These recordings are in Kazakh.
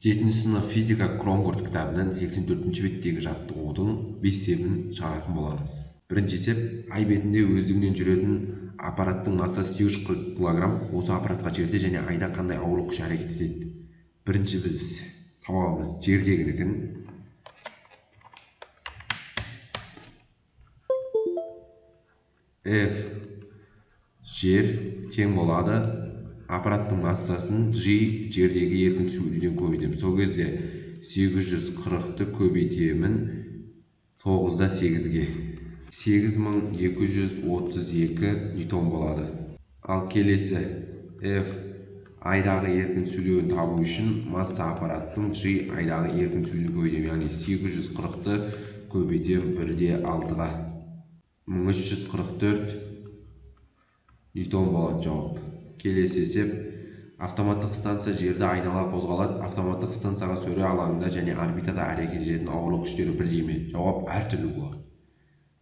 7 сынып физика Кронгурт кітабынан 84 беттегі жаттығудың 5 есебін шығаратын боламыз. Бірінші есеп, ай бетінде өздігінен жүретін аппараттың массасы 740 кг. Осы аппаратқа жерде және айда қандай ауырлық күші әрекет етеді? Бірінші біз табамыз жердегінікін. F жер тең болады аппараттың массасын G жердегі еркін сүйруден көбейтемін. Сол кезде 840-ты көбейтемін 9-8-ге. 8232 ньютон болады. Ал келесі F айдағы еркін сүйреуін табу үшін масса аппараттың G айдағы еркін сүйреуін көбейтемін. Яғни 840-ты көбейтемін 1/6-ға. 1344 ньютон болады жауап. Келесі есеп, автоматтық станция жерді айнала қозғалады. Автоматтық станцияға сөре алаңында және орбитада әрекет ететін ауырлық күштері бірдей ме? Жауап әртүрлі болады.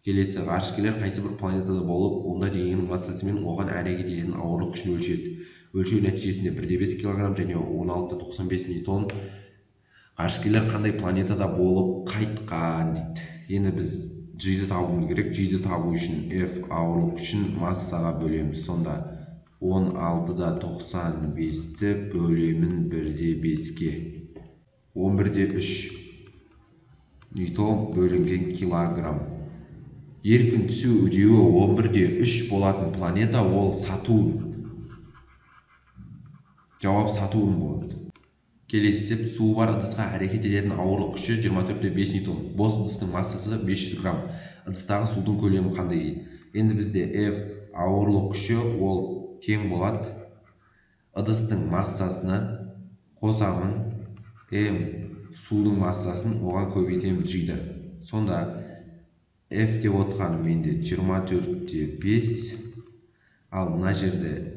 Келесі, ғарышкерлер қайсы бір планетада болып, онда дененің массасы мен оған әрекет ететін ауырлық күшін өлшеді. Өлшеу нәтижесінде 1/5 кг және 1695 ньютон. Ғарышкерлер қандай планетада болып қайтқан дейді. Енді біз G-ді табуымыз керек. G-ді табу үшін F ауырлық күшін массаға бөлеміз. Сонда 16-95-ті бөлемін 1/5-ке. 11/3 ньютон бөлінген килограмм. Еркін түсу үдеуі 11/3 болатын планета ол Сатурн. Жауап Сатурн болады. Келесі есеп, су бар ыдысқа әрекет ететін ауырлық күші 24/5 ньютон. Бос ыдыстың массасы 500 грамм. Ыдыстағы судың көлемі қандай дейді. Енді бізде F ауырлық күші ол тең болады ыдыстың массасына қосамын M судың массасын, оған көбейтемін G-ді. Сонда F деп отқаным менде 24/5, ал мына жерде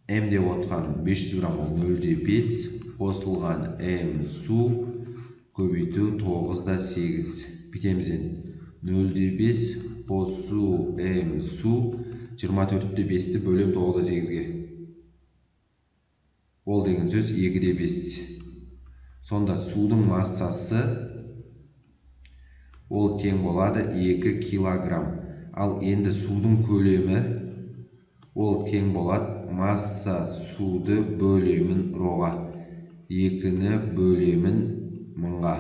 M деп отқаным 500 грамм, ол 0/5 қосылған M су көбейту 9-8. Бітеміз енді 0/5 қосу M су 24/5-ті бөлем 9-8-ге. Ол деген сөз 2/5. Сонда судың массасы ол тең болады 2 килограмм. Ал енді судың көлемі ол тең болады масса суды бөлемін роға. 2-ні бөлемін 1000-ға.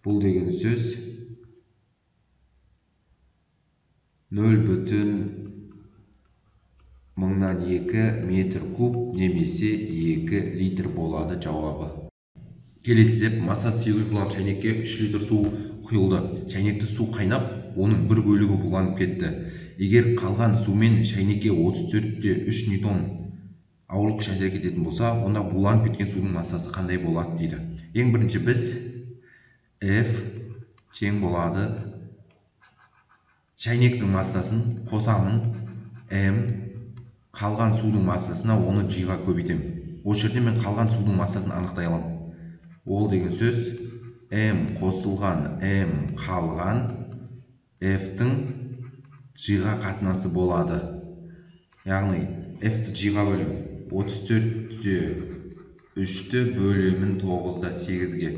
Бұл деген сөз 0,2 метр куб немесе 2 литр болады жауабы. Келесі есеп, массасы 800 кг шәйнекке 3 литр су құйылды. Шәйнекті су қайнап, оның бір бөлігі буланып кетті. Егер қалған сумен шәйнекке 34/3 ньютон ауырлық күш әсер ететін болса, онда буланып кеткен судың массасы қандай болады дейді. Ең бірінші біз F тең болады шәйнектің массасын қосамын M қалған судың массасына, оны G-ға көбейтемін. Осы жерде мен қалған судың массасын анықтай аламын. Ол деген сөз M қосылған M қалған F-тің G-ға қатынасы болады. Яғни F-ті G-ға бөлемін. 34/3-ті бөлемін 9-8-ге.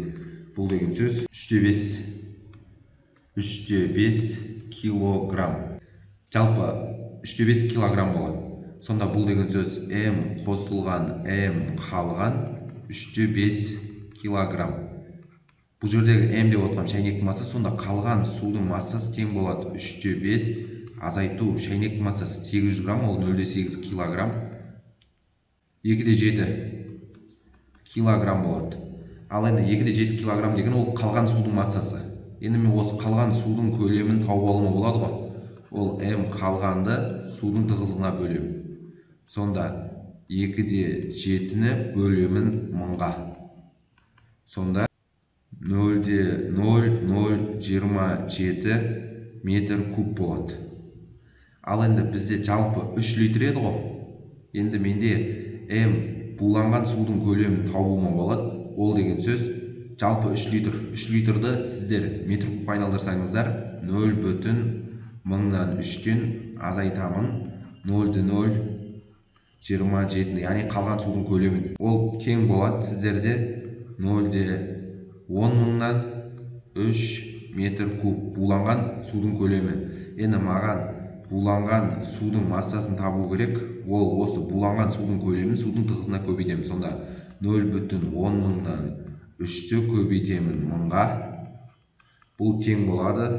Бұл деген сөз 3/5 килограмм. Жалпы 3/5 килограмм болады. Сонда бұл деген сөз M қосылған M қалған 3/5 килограмм. Бұл жердегі M деп отқан шәйнектің массасы, сонда қалған судың массасы тең болады 3/5 азайту шәйнектің массасы 800 грамм, ол 0,8 килограмм. 2/7 килограмм болады. Ал енді 2/7 килограмм деген ол қалған судың массасы. Енді мен осы қалған судың көлемін тауып алуыма болады ғой. Ол M қалғанды судың тығыздығына бөлемін. Сонда 2/7-ні бөлемін 1000-ға. Сонда 0,0027 метр куб болады. Ал енді бізде жалпы 3 литр еді ғой. Енді менде M буланған судың көлемін табуыма болады. Ол деген сөз жалпы 3 литр. 3 литрді сіздер метр кубқа айналдырсаңыздар 0,03-тен азайтамын 0,027, яғни қалған судың көлемін. Ол тең болады сіздерде 0,10 мыңнан 3 метр куб буланған судың көлемі. Енді маған буланған судың массасын табу керек. Ол осы буланған судың көлемін судың тығызына көбейтемін. Сонда 0,10 мыңнан 3-ті көбейтемін мыңға. Бұл тең болады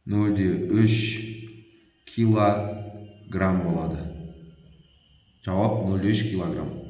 0,3 килограмм болады. Жауап 0,3 килограмм.